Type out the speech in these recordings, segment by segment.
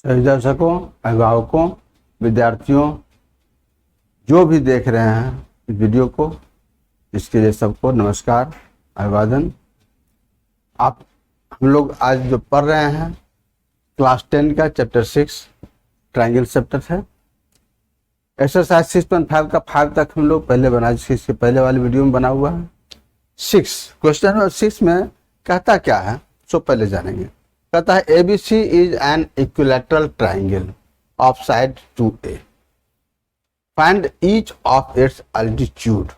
सभी दर्शकों, अभिभावकों, विद्यार्थियों, जो भी देख रहे हैं इस वीडियो को, इसके लिए सबको नमस्कार, अभिवादन। आप हम लोग आज जो पढ़ रहे हैं क्लास 10 का चैप्टर 6 ट्रायंगल चैप्टर है। एक्सरसाइज 6.5 का 5 तक हम लोग पहले बना, इसके पहले वाले वीडियो में बना हुआ है। 6 क्वेश्चन नंबर 6 में कहता क्या है, सो पहले जानेंगे। कहता है ABC is an equilateral triangle of side 2A, find each of its altitude.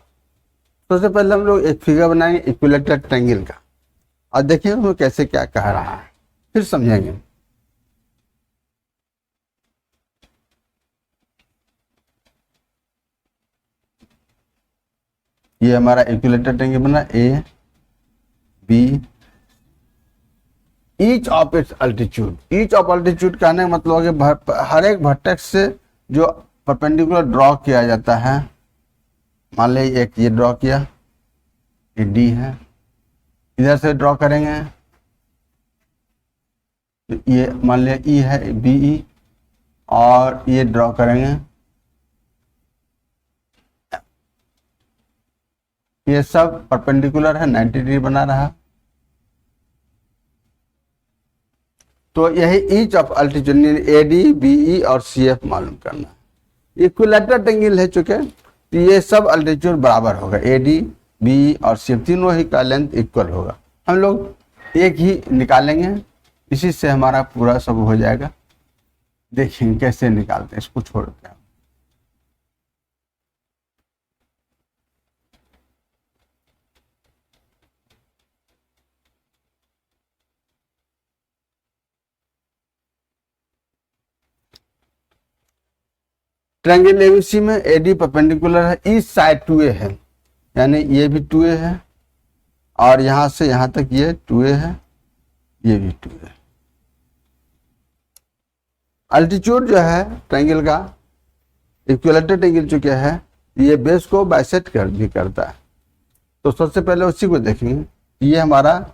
सबसे पहले हम लोग एक फिगर बनाएंगे इक्विलैटरल ट्राइंगल का और देखेंगे उसमें कैसे क्या कह रहा है, फिर समझेंगे। ये हमारा इक्विलैटरल ट्राइंगल बना A B, each of its altitude. Each of altitude कहने का मतलब है कि हर एक वर्टेक्स से जो परपेंडिकुलर ड्रॉ किया जाता है, मान लीजिए एक ये ड्रॉ किया, ये D है, इधर से ड्रॉ करेंगे तो ये मान लिया E है, BE, और ये ड्रॉ करेंगे, ये सब परपेंडिकुलर है, 90 डिग्री बना रहा। तो यही each of altitude AD, BE और CF मालूम करना है। इक्विलैटरल ट्रायंगल है चुके, तो ये सब अल्टीट्यूड बराबर होगा, AD, BE और CF तीनों ही का लेंथ इक्वल होगा। हम लोग एक ही निकालेंगे, इसी से हमारा पूरा सब हो जाएगा। देखेंगे कैसे निकालते हैं इसको छोड़ के। ट्रायंगल ABC में AD परपेंडिकुलर है, ईच साइड 2A है, यानी ये भी 2A है और यहां से यहां तक ये 2A है, ये भी 2A है। अल्टीट्यूड जो है ट्रायंगल का, इक्विलैटरल ट्रायंगल जो क्या है, ये बेस को बाइसेक्ट भी करता है। तो सबसे पहले उसी को देखेंगे। ये हमारा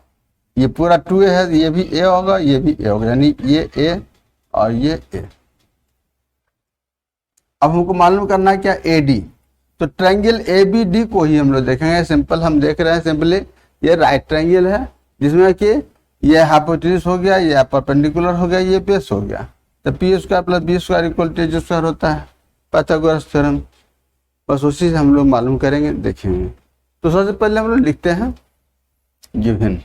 ये पूरा 2A है, ये भी A होगा, ये भी A होगा, यानी ये A और ये A। अब हमको मालूम करना है क्या, AD। तो ट्रायंगल ABD को ही हम लोग देखेंगे। सिंपल हम देख रहे हैं, सिंपली ये राइट ट्रायंगल है जिसमें कि ये हाइपोटेन्यूज हो गया, ये परपेंडिकुलर हो गया, ये बेस हो गया। तो P square plus B square equal to A square होता है, पाइथागोरस थ्योरम। बस उसी से हम लोग मालूम करेंगे, देखेंगे। तो सबसे पहले हम लोग लिखते हैं given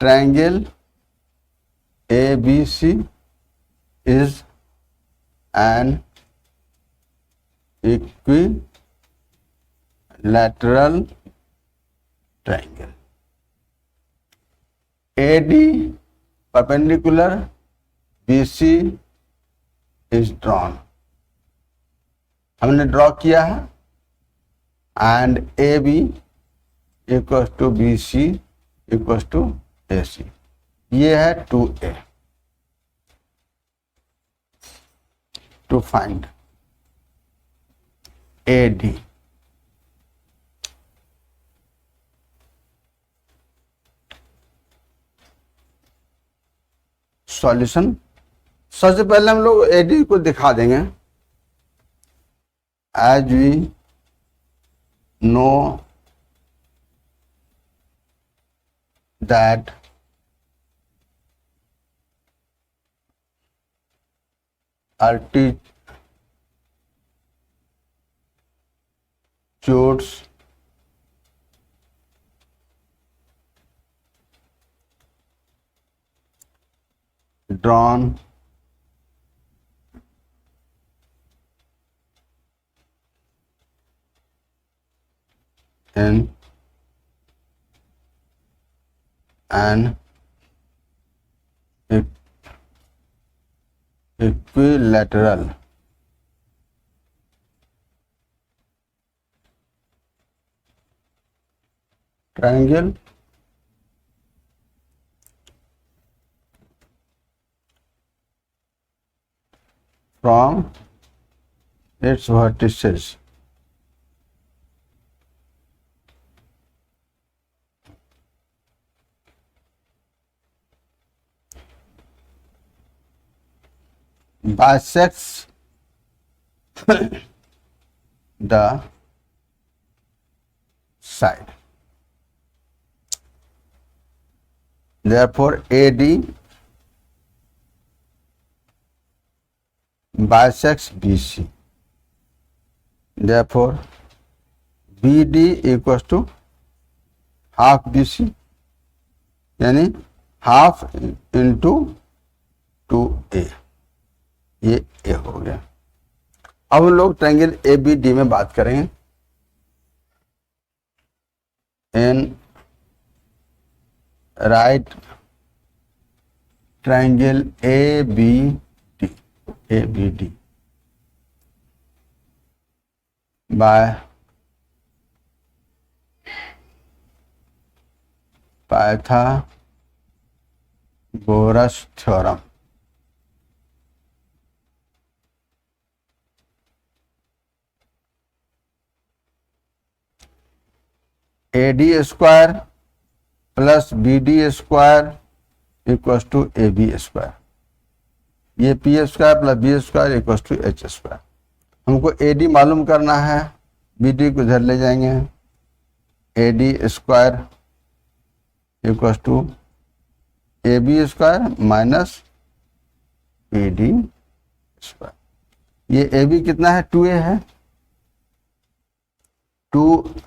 triangle ABC is an equilateral triangle. AD perpendicular BC is drawn. हमने ड्रॉ किया है, and AB equal to BC equal to AC। ये है 2A। to find AD, solution. सबसे पहले हम लोग AD को दिखा देंगे। As we know that altitudes drawn in an equilateral triangle from its vertices bisects the side. Therefore, AD bisects BC. Therefore, BD equals to half BC, यानी half into 2A, ये A हो गया। अब हम लोग ट्रायंगल ABD में बात करेंगे। In right triangle ABD by Pythagoras theorem. AD square plus BD square equals to AB square, ये P square plus B square equals to H square. हमको AD मालूम करना है, BD को इधर ले जाएंगे, AD square equals to AB square minus BD square. ये AB कितना है, 2A है, 2A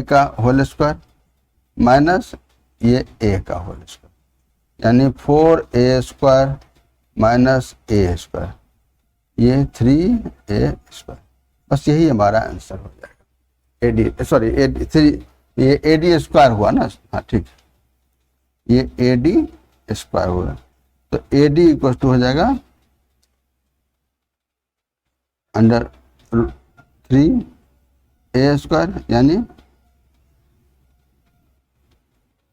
का होल स्क्वायर माइनस ये A का होल स्क्वायर, यानी 4A square minus A square, ये 3A स्क्वायर। बस यही हमारा आंसर हो जाएगा। AD सॉरी AD 3, ये AD स्क्वायर हुआ ना, हाँ ठीक, ये AD स्क्वायर हुआ, तो AD इक्वल टू हो जाएगा अंडर 3A स्क्वायर, यानी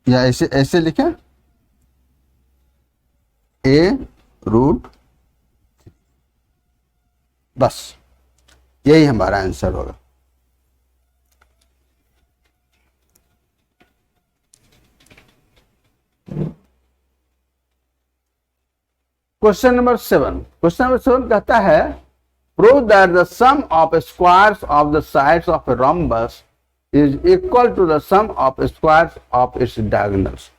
या ऐसे लिखें A√3, बस यही हमारा आंसर होगा। क्वेश्चन नंबर 7 कहता है prove that the sum of squares of the sides of a rhombus is equal to the sum of squares of its diagonals.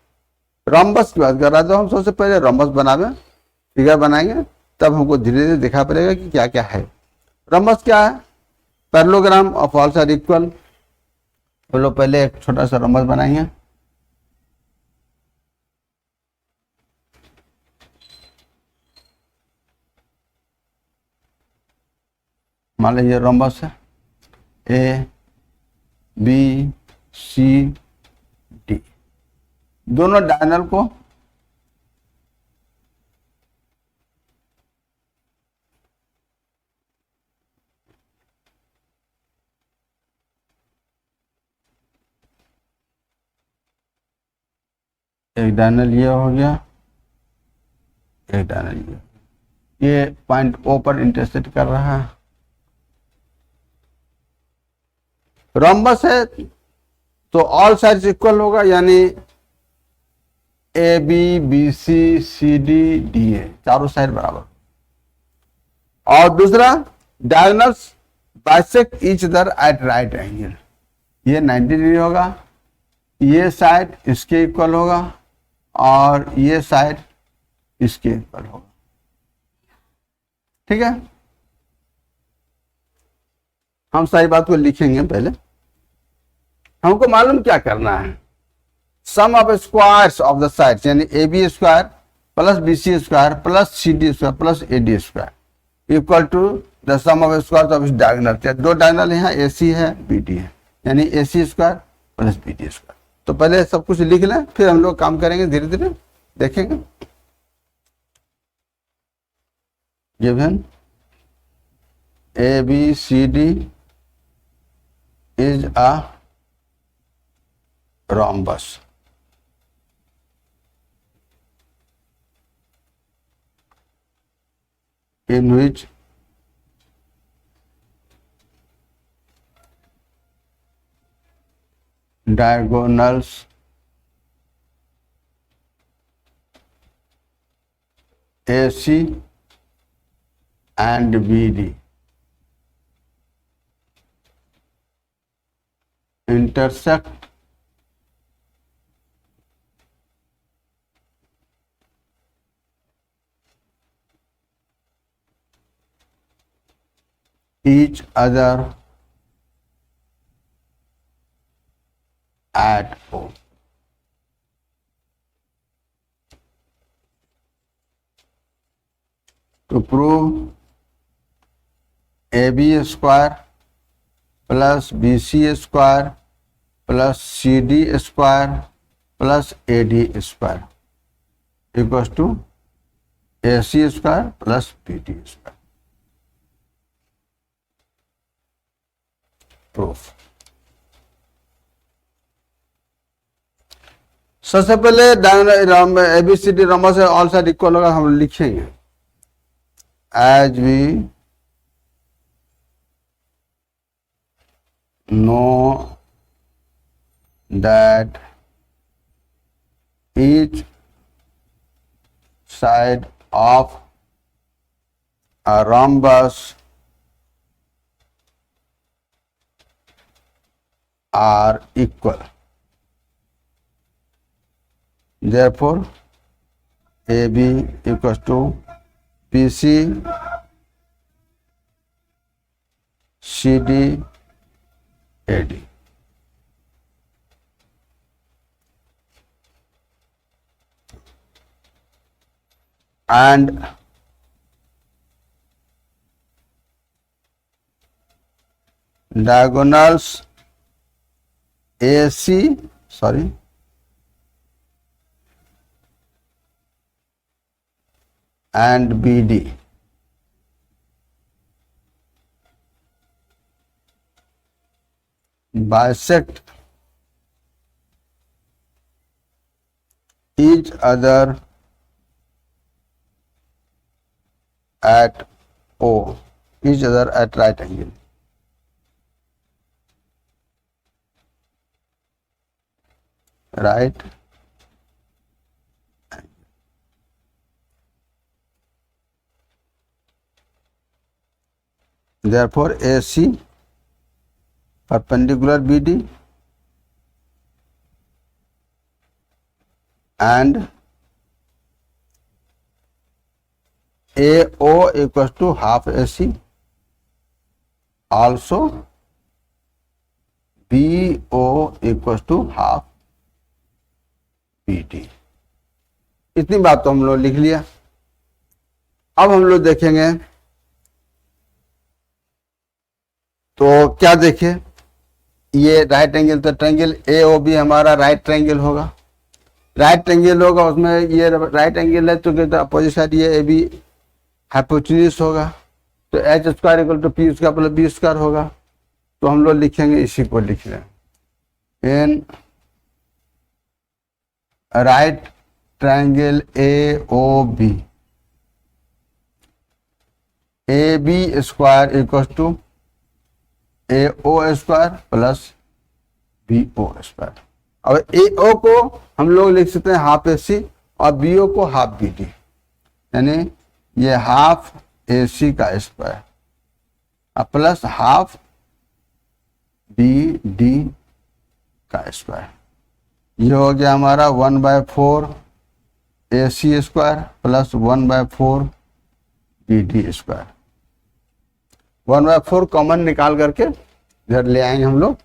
Rhombus की बात कर रहा था, हम सबसे पहले रोम्बस बनावे, फिगर बनाएंगे, तब हमको धीरे धीरे दिखा पड़ेगा कि क्या क्या है। रोम्बस क्या है, parallelogram of all side equal. हम लोग पहले एक छोटा सा रोम्बस बनाएंगे, मान लीजिए रोम्बस है ABCD, दोनों डायगोनल को एक डायगोनल ये हो गया, एक डायगोनल ये पॉइंट O पर इंटरसेक्ट कर रहा है। रोम्बस है तो ऑल साइड्स इक्वल होगा, यानी AB BC CD DA चारों साइड बराबर। और दूसरा diagonals bisect each other at right angle, ये 90 डिग्री होगा, ये साइड इसके इक्वल होगा और ये साइड इसके इक्वल होगा। ठीक है, हम सारी बात को लिखेंगे। पहले हमको मालूम क्या करना है, sum of squares of the sides, यानी AB square plus BC square plus CD square plus AD square equal to the sum of squares of diagonal. दो डायगोनल यहाँ AC है BD है, यानी AC square plus BD square. तो पहले सब कुछ लिख लें, फिर हम लोग काम करेंगे, धीरे धीरे देखेंगे। Given ABCD is a rhombus in which diagonals AC and BD intersect each other at O. To prove AB square plus BC square plus CD square plus AD square equals to AC square plus BD square. Proof. सबसे पहले ABCD number से all side equal होगा, हम लिखेंगे as we know that each side of a rhombus are equal. Therefore, AB equals to PC, CD, AD. And diagonals and BD bisect each other at O, each other at right angle. Right. Therefore, AC perpendicular BD and AO equals to half AC. Also, BO equals to half BD. इतनी बात तो हम लोग लिख लिया। अब हम लोग देखेंगे तो क्या देखें, ये राइट एंगल तो ट्रायंगल AOB हमारा राइट ट्रायंगल होगा, राइट ट्रायंगल होगा, उसमें ये राइट एंगल है तो अपोजिट साइड ये AB हाइपोटेन्यूज होगा, तो H square equal to P square plus B square होगा। तो हम लोग लिखेंगे, इसी को लिख लें, in right triangle AOB AB square equal to AO square plus BO square. अब AO को हम लोग लिख सकते हैं हाफ AC और BO को हाफ BD, यानी ये हाफ AC का स्क्वायर प्लस हाफ BD का स्क्वायर। ये हो गया हमारा 1/4 AC square plus 1/4 BD square. 1/4 common निकाल करके इधर ले आएंगे हम लोग,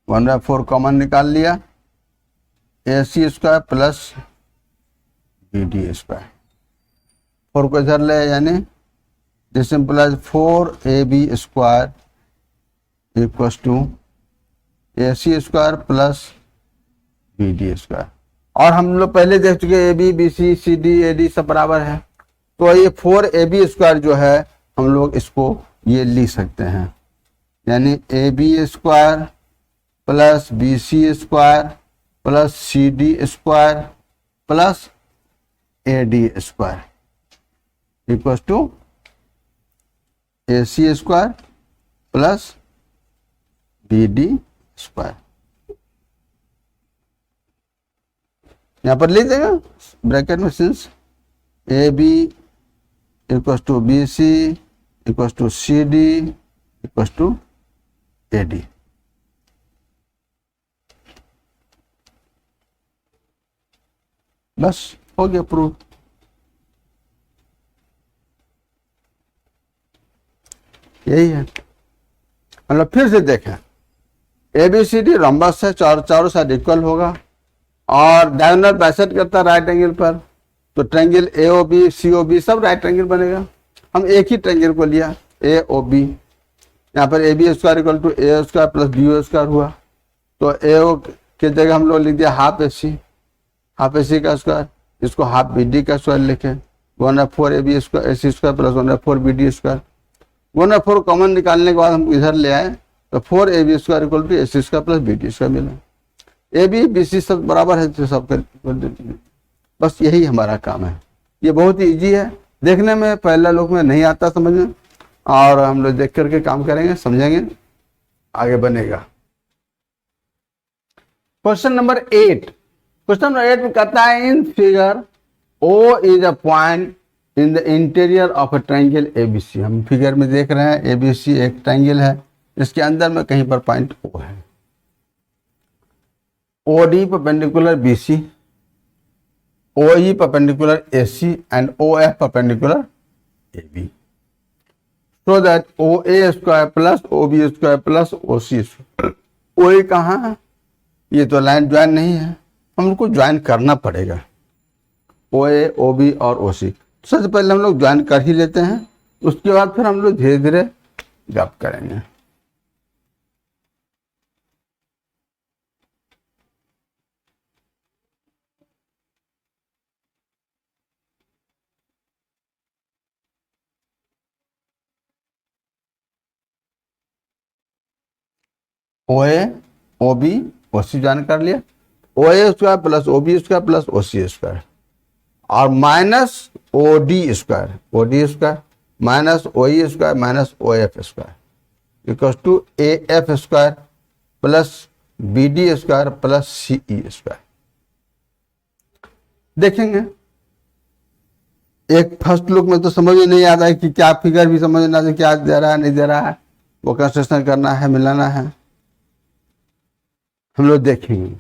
1/4 कॉमन निकाल लिया, AC square plus BD square, 4 को इधर ले, यानी this implies 4AB square equals to AC square plus BD square. और हम लोग पहले देख चुके AB BC CD AD सब बराबर है, तो ये 4AB स्क्वायर जो है हम लोग इसको ये लिख सकते हैं, यानी AB square plus BC square plus CD square plus AD square equals to AC square plus BD square. यहां पर लिख देगा ब्रैकेट में, since A B equals to B C equals to C D equals to A D. बस हो गया proof. यही है। मतलब फिर से देखें, ए बी सी डी रंबस है, चारों साइड इक्वल होगा और डायगोनल बाइसेक्ट करता है राइट एंगल पर, तो triangle A O B C O B सब राइट एंगल बनेगा। हम एक ही ट्रायंगल को लिया ए ओ बी, यहाँ पर A B square equal to A square plus B O square हुआ, तो ए ओ की जगह हम लोग लिख दिया हाफ ए सी का स्क्वायर, इसको हाफ बी डी का स्क्वायर लिखे, 1/4 A B square A C square plus 1/4 B D square. 1/4 common निकालने के बाद हम इधर ले आए तो 4 A B square equal to A C square plus B D square मिला। ए बी बी सी सब बराबर है तो सब कर, बस यही हमारा काम है। ये बहुत ही ईजी है, देखने में पहला लोग में नहीं आता समझ में, और हम लोग देख करके काम करेंगे, समझेंगे, आगे बनेगा। क्वेश्चन नंबर 8 में कहता है in figure O is a point in the interior of a triangle ABC. हम फिगर में देख रहे हैं एबीसी एक ट्रायंगल है, इसके अंदर में कहीं पर पॉइंट ओ है। O D perpendicular B C, O E perpendicular A C and O F perpendicular A B, so that O A square plus O B square plus O C square. O A कहाँ है? ये तो line join नहीं है, हमको join करना पड़ेगा ओ ए O B और ओ सी। सबसे पहले हम लोग ज्वाइन कर ही लेते हैं, उसके बाद फिर हम लोग धीरे धीरे गप करेंगे। ओ ए ओ बी ओ सी ज्वाइन कर लिया, O A square plus O B square plus O C square और minus O D square minus O E square minus O F square equal to A F square plus B D square plus C E square. देखेंगे एक first look में तो समझ में नहीं आता है कि क्या फिगर भी समझ ना आता क्या दे रहा है नहीं दे रहा है, वो कंस्ट्रक्शन करना है मिलाना है, हम लोग देखेंगे।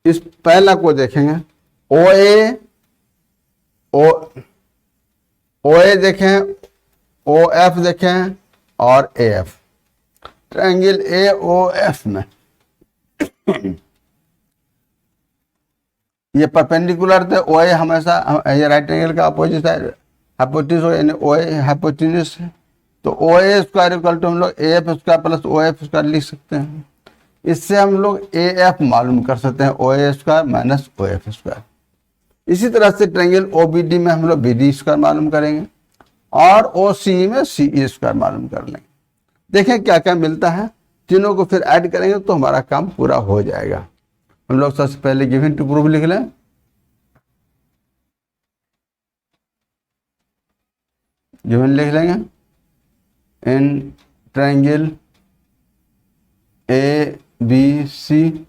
इस पहला को देखेंगे ओ ए देखें, ओ एफ देखें और A F. Triangle A O F में ये परपेंडिकुलर थे, ओ ए हमेशा ये राइट एंगल का अपोजिट है, हाइपोटेन्यूस यानी ओ ए हाइपोटेन्यूस है, तो O A square equal to हम लोग A F square plus O F square लिख सकते हैं। इससे हम लोग ए एफ मालूम कर सकते हैं, O A square minus O F square. इसी तरह से ट्रायंगल ओ बी डी में हम लोग बी डी स्क्वायर मालूम करेंगे और ओ सी में सी ई स्क्वायर मालूम कर लेंगे। देखें क्या क्या मिलता है, तीनों को फिर ऐड करेंगे तो हमारा काम पूरा हो जाएगा। हम लोग सबसे पहले गिवन टू प्रूफ लिख लें। गिवन लिख लेंगे in triangle A B C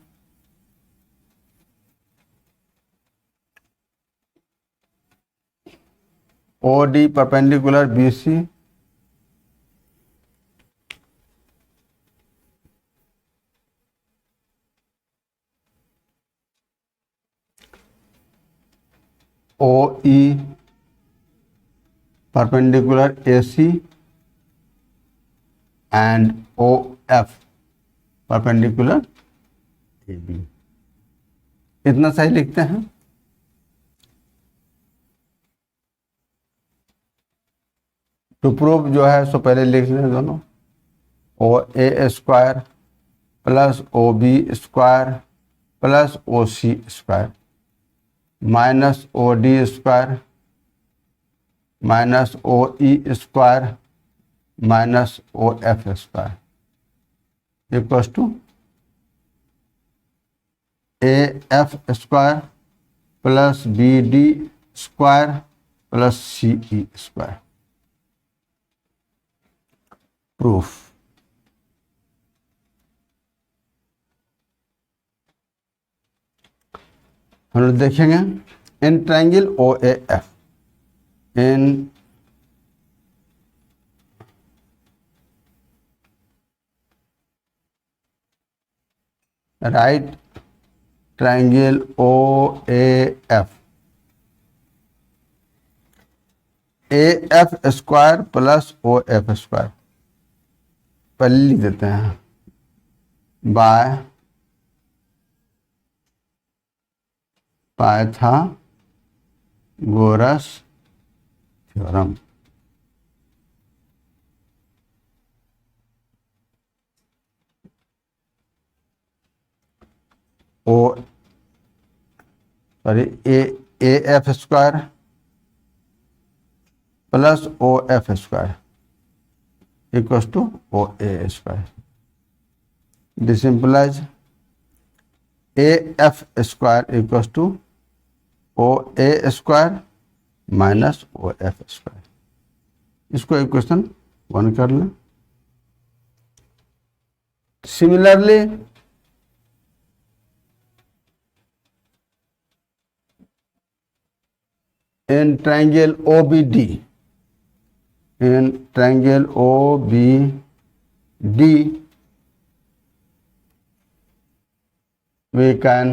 O D perpendicular B C O E perpendicular AC and OF perpendicular AB। इतना सही लिखते हैं। टू प्रूफ जो है सो पहले लिख लें दोनों, O A square plus O B square plus O C square minus O D square minus O E square minus O F square equals to A F square plus B D square plus C E square. Proof हम लोग देखेंगे in triangle O A F, in right triangle O A F square plus O F square, पहले लिख देते हैं by Pythagoras theorem. Oh sorry A F square plus O F square equals to O A square. This implies A F square equals to O A square minus O F square. इसको equation 1 कर लें। Similarly in triangle OBD, in triangle OBD we can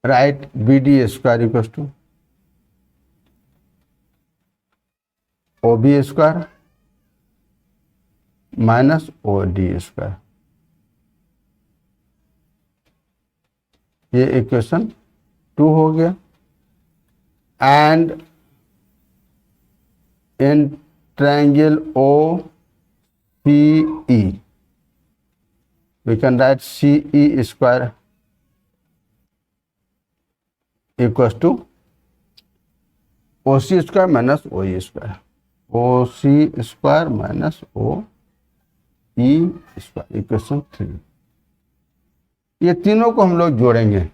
write BD square equals to OB square minus OD square। ये equation 2 हो गया। And in triangle O C E we can write C E square equals to O C square minus O E square, O C square minus O E square equation 3। ये तीनों को हम लोग जोड़ेंगे,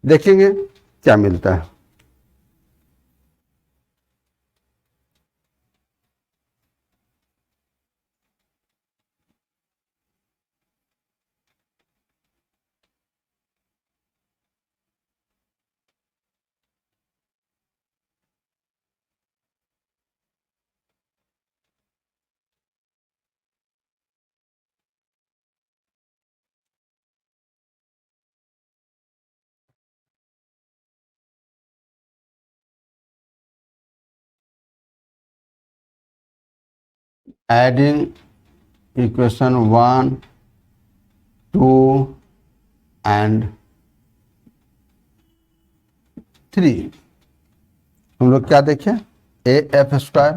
देखेंगे क्या मिलता है। एडिंग इक्वेशन 1, 2 एंड 3 हम लोग क्या देखें, A F square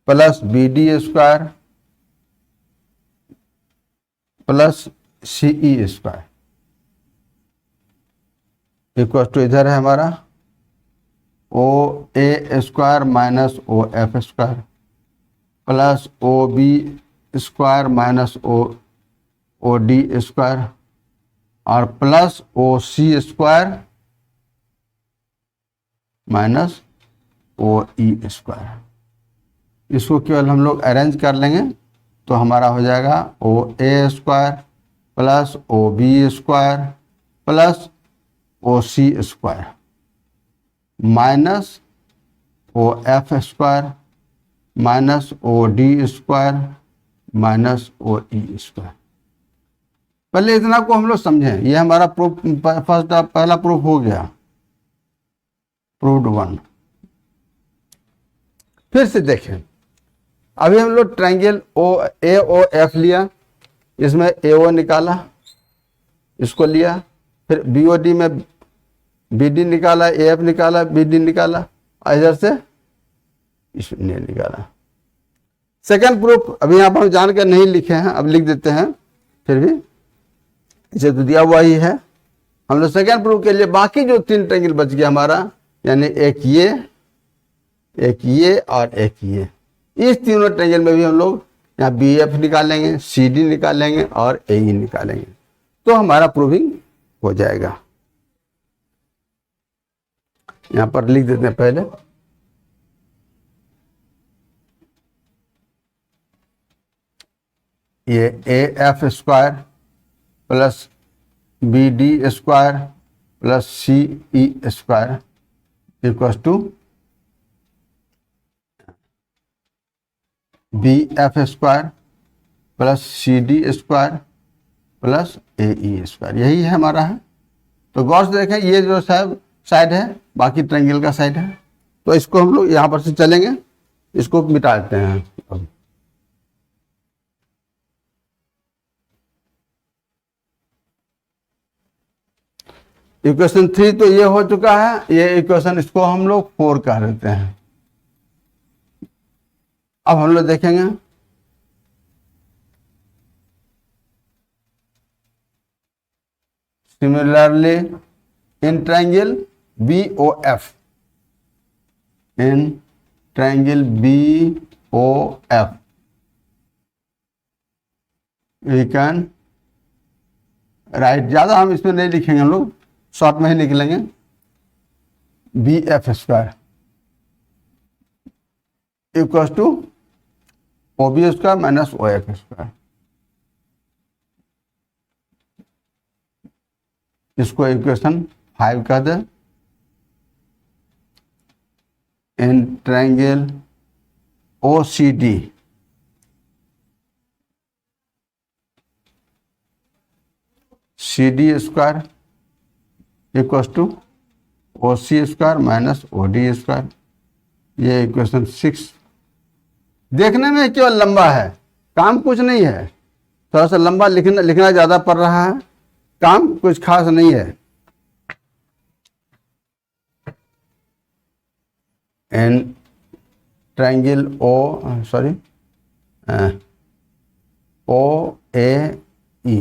plus B D square plus C E square equal to इधर है हमारा O A square minus O F square plus O B square minus O D square और plus O C square minus O E square. इसको केवल हम लोग arrange कर लेंगे तो हमारा हो जाएगा O A square plus O B square plus O C square minus O F square minus O D square minus O E square. पहले इतना को हम लोग समझें, ये हमारा प्रूफ पहला प्रूफ हो गया, प्रूव्ड 1। फिर से देखें, अभी हम लोग ट्रायंगल ओ एफ लिया, इसमें ए ओ निकाला, इसको लिया, फिर बी ओ डी में बी डी निकाला, ए एफ निकाला, बी डी निकाला, इधर से इसने निकाला। सेकंड प्रूफ अभी यहाँ पर हम जानकर नहीं लिखे हैं, अब लिख देते हैं, फिर भी इसे तो दिया हुआ ही है। हम लोग सेकंड प्रूफ के लिए बाकी जो 3 ट्रायंगल बच गया हमारा, यानी एक ये और एक ये, इस तीनों ट्रायंगल में भी हम लोग यहाँ बी एफ निकालेंगे, सी डी निकालेंगे और ए ई निकालेंगे, तो हमारा प्रूविंग हो जाएगा। यहां पर लिख देते हैं पहले, ये A F square plus B D square plus C E square equal to B F square plus C D square plus A E square, यही है हमारा है। तो गौर से देखें, ये जो साइड है बाकी ट्रायंगल का साइड है, तो इसको हम लोग यहाँ पर से चलेंगे, इसको मिटा देते हैं। अब इक्वेशन 3 तो ये हो चुका है, ये इक्वेशन इसको हम लोग 4 कह देते हैं। अब हम लोग देखेंगे similarly in triangle B O F, in triangle B O F we can write, ज्यादा हम इसमें नहीं लिखेंगे, हम लोग शॉर्ट में ही निकलेंगे, B F square equal to O B square minus O F square. इसको इक्वेशन 5 कह दे। In triangle O C D C D square equal to O C square minus O D square, ये equation 6। देखने में केवल लंबा है, काम कुछ नहीं है, थोड़ा सा लंबा लिखना ज्यादा पड़ रहा है, काम कुछ खास नहीं है। इन ट्रायंगल ओ ए ई,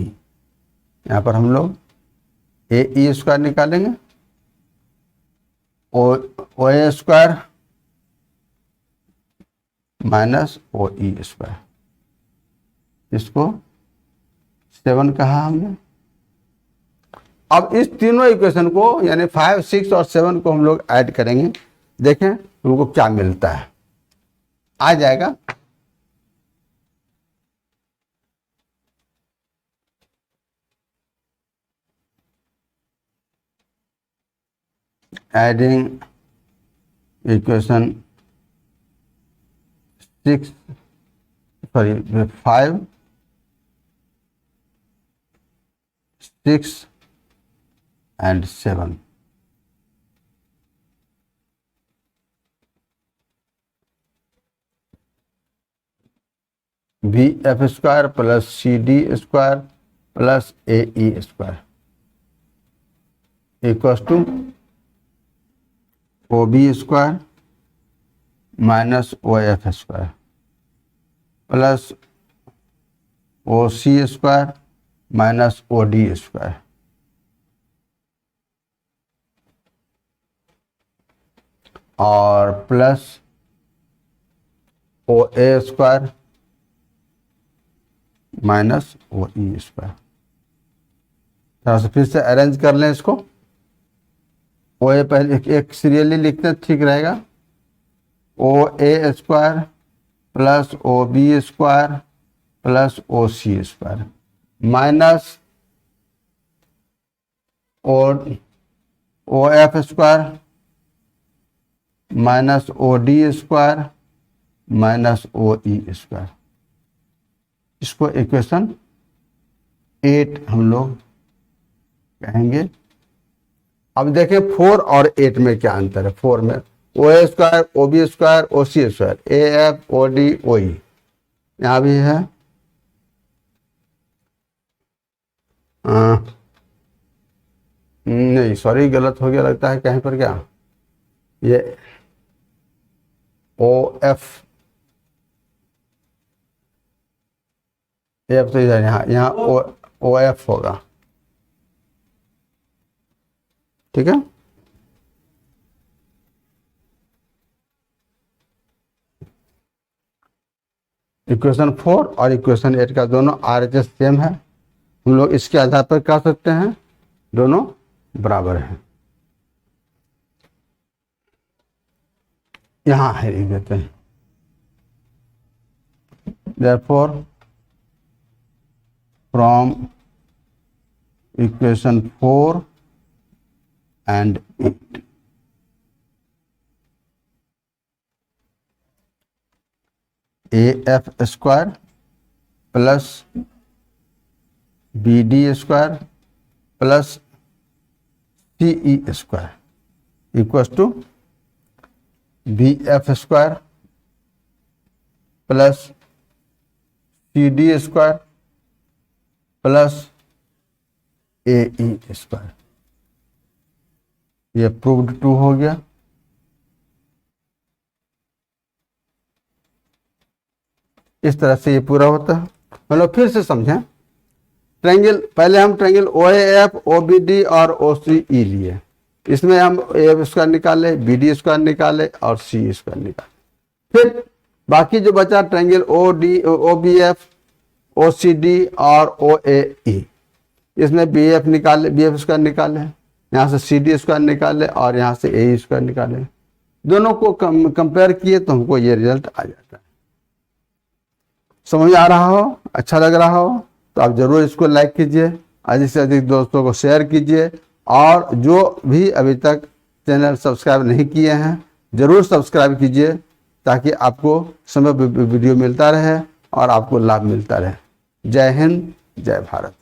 यहाँ पर हम लोग ए ई स्क्वायर निकालेंगे, ओ A square minus O E square, इसको 7 कहा हमने। अब इस तीनों इक्वेशन को यानी 5, 6 और 7 को हम लोग ऐड करेंगे, देखें उनको क्या मिलता है। आ जाएगा adding equation 5, 6 and 7, B F square plus C D square plus A E square equal to O B square minus O F square plus O C square minus O D square, और plus O A square minus O E square. थोड़ा सा फिर से arrange कर लें इसको, ओ ए पहले एक सीरियली लिखते हैं, ठीक रहेगा। O A square plus O B square plus O C square minus O F square minus O D square minus O E square. इसको इक्वेशन 8 हम लोग कहेंगे। अब देखें 4 और 8 में क्या अंतर है। 4 में O A square O B square O C square A F O D O E, यहाँ भी है नहीं सॉरी गलत हो गया लगता है कहीं पर, क्या ये ओ एफ एफ तो इधर यहाँ ओ एफ होगा, ठीक है। इक्वेशन 4 और इक्वेशन 8 का दोनों RHS सेम है, हम लोग इसके आधार पर कह सकते हैं दोनों बराबर हैं। यहां है लिख देते हैं, therefore from equation 4 and 8. AF square plus BD square plus CE square equals to BF square plus CD square plus AE square. ये प्रूव्ड ट्रू हो गया। इस तरह से ये पूरा होता है। मतलब फिर से समझें, ट्रायंगल, पहले हम ट्रायंगल OAF, OBD और OCE लिए, इसमें हम AF स्क्वायर निकाले, BD स्क्वायर निकाले और CE स्क्वायर निकाले। फिर बाकी जो बचा ट्रायंगल OBF, OCD और OAE, इसमें BF निकाले, BF स्क्वायर निकाले, यहाँ से CD स्क्वायर निकाले और यहाँ से AE स्क्वायर निकाले। दोनों को कंपेयर किए तो हमको ये रिजल्ट आ जाता है। समझ आ रहा हो, अच्छा लग रहा हो तो आप जरूर इसको लाइक कीजिए, अधिक से अधिक दोस्तों को शेयर कीजिए, और जो भी अभी तक चैनल सब्सक्राइब नहीं किए हैं जरूर सब्सक्राइब कीजिए, ताकि आपको समय वीडियो मिलता रहे और आपको लाभ मिलता रहे। जय हिंद, जय भारत।